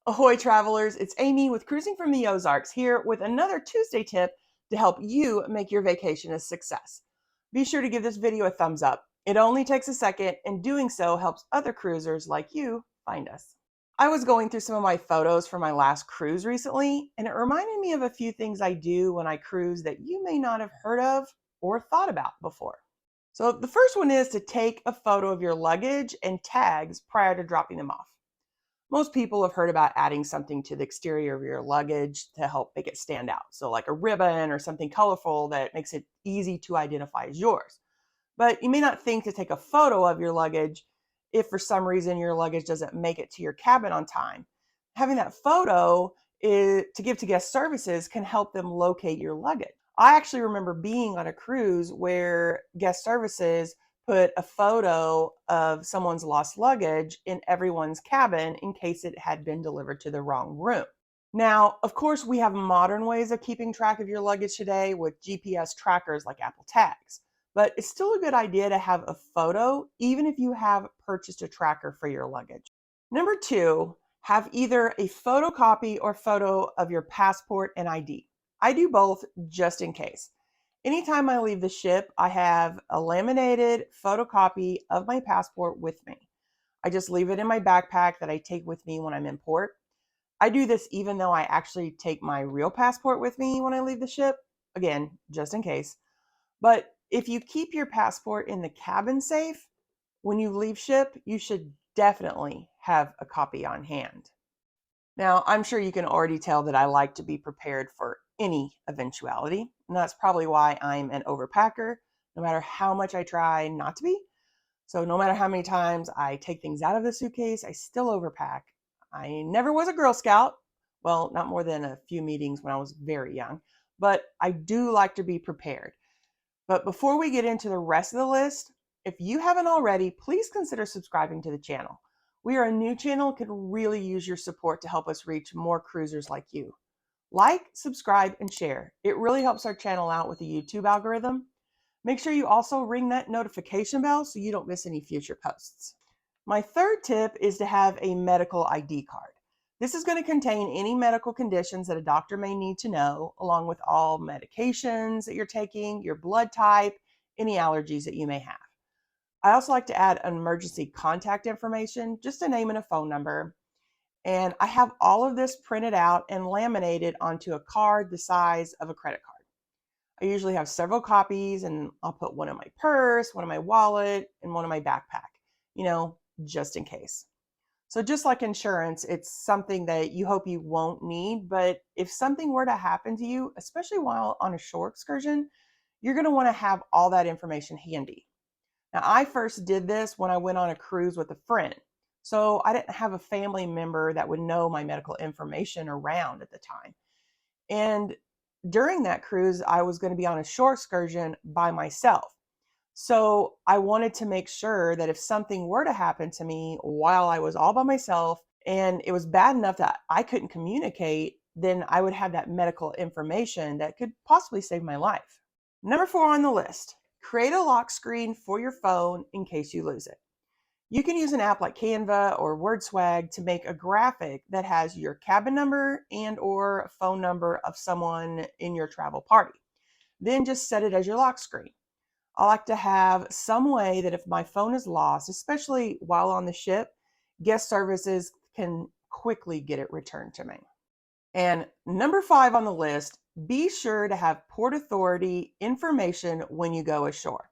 Ahoy travelers, it's Amy with Cruising from the Ozarks here with another Tuesday tip to help you make your vacation a success. Be sure to give this video a thumbs up. It only takes a second, and doing so helps other cruisers like you find us. I was going through some of my photos from my last cruise recently, and it reminded me of a few things I do when I cruise that you may not have heard of or thought about before. So the first one is to take a photo of your luggage and tags prior to dropping them off. Most people have heard about adding something to the exterior of your luggage to help make it stand out. So like a ribbon or something colorful that makes it easy to identify as yours. But you may not think to take a photo of your luggage if for some reason your luggage doesn't make it to your cabin on time. Having that photo to give to guest services can help them locate your luggage. I actually remember being on a cruise where guest services put a photo of someone's lost luggage in everyone's cabin in case it had been delivered to the wrong room. Now, of course, we have modern ways of keeping track of your luggage today with GPS trackers like Apple Tags, but it's still a good idea to have a photo even if you have purchased a tracker for your luggage. Number two, have either a photocopy or photo of your passport and ID. I do both just in case. Anytime I leave the ship, I have a laminated photocopy of my passport with me. I just leave it in my backpack that I take with me when I'm in port. I do this even though I actually take my real passport with me when I leave the ship, again, just in case. But if you keep your passport in the cabin safe, when you leave ship, you should definitely have a copy on hand. Now, I'm sure you can already tell that I like to be prepared for any eventuality, and that's probably why I'm an overpacker, no matter how much I try not to be. So no matter how many times I take things out of the suitcase, I still overpack. I never was a Girl Scout. Well, not more than a few meetings when I was very young, but I do like to be prepared. But before we get into the rest of the list, if you haven't already, please consider subscribing to the channel. We are a new channel and could really use your support to help us reach more cruisers like you. Like, subscribe, and share. It really helps our channel out with the YouTube algorithm. Make sure you also ring that notification bell so you don't miss any future posts. My third tip is to have a medical ID card. This is going to contain any medical conditions that a doctor may need to know, along with all medications that you're taking, your blood type, any allergies that you may have. I also like to add emergency contact information, just a name and a phone number. And I have all of this printed out and laminated onto a card the size of a credit card. I usually have several copies, and I'll put one in my purse, one in my wallet, and one in my backpack, just in case. So just like insurance, it's something that you hope you won't need, but if something were to happen to you, especially while on a shore excursion, you're going to want to have all that information handy. Now, I first did this when I went on a cruise with a friend. So I didn't have a family member that would know my medical information around at the time. And during that cruise, I was going to be on a shore excursion by myself. So I wanted to make sure that if something were to happen to me while I was all by myself and it was bad enough that I couldn't communicate, then I would have that medical information that could possibly save my life. Number 4 on the list, create a lock screen for your phone in case you lose it. You can use an app like Canva or WordSwag to make a graphic that has your cabin number and or phone number of someone in your travel party. Then just set it as your lock screen. I like to have some way that if my phone is lost, especially while on the ship, guest services can quickly get it returned to me. And number 5 on the list, be sure to have Port Authority information when you go ashore.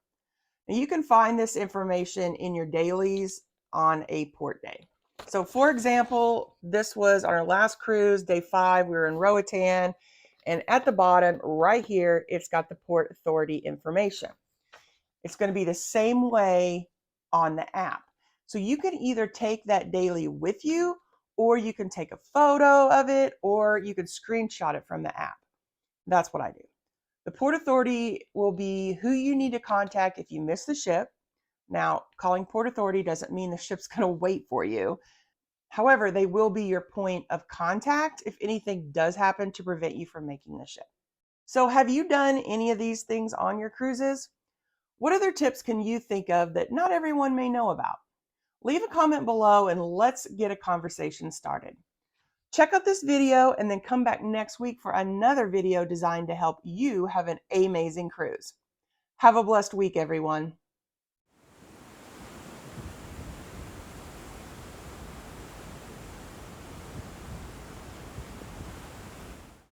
Now, you can find this information in your dailies on a port day. So for example, this was our last cruise, day 5, we were in Roatan, and at the bottom right here, it's got the Port Authority information. It's going to be the same way on the app. So you can either take that daily with you, or you can take a photo of it, or you can screenshot it from the app. That's what I do. The Port Authority will be who you need to contact if you miss the ship. Now, calling Port Authority doesn't mean the ship's going to wait for you. However, they will be your point of contact if anything does happen to prevent you from making the ship. So have you done any of these things on your cruises? What other tips can you think of that not everyone may know about? Leave a comment below and let's get a conversation started. Check out this video and then come back next week for another video designed to help you have an amazing cruise. Have a blessed week, everyone.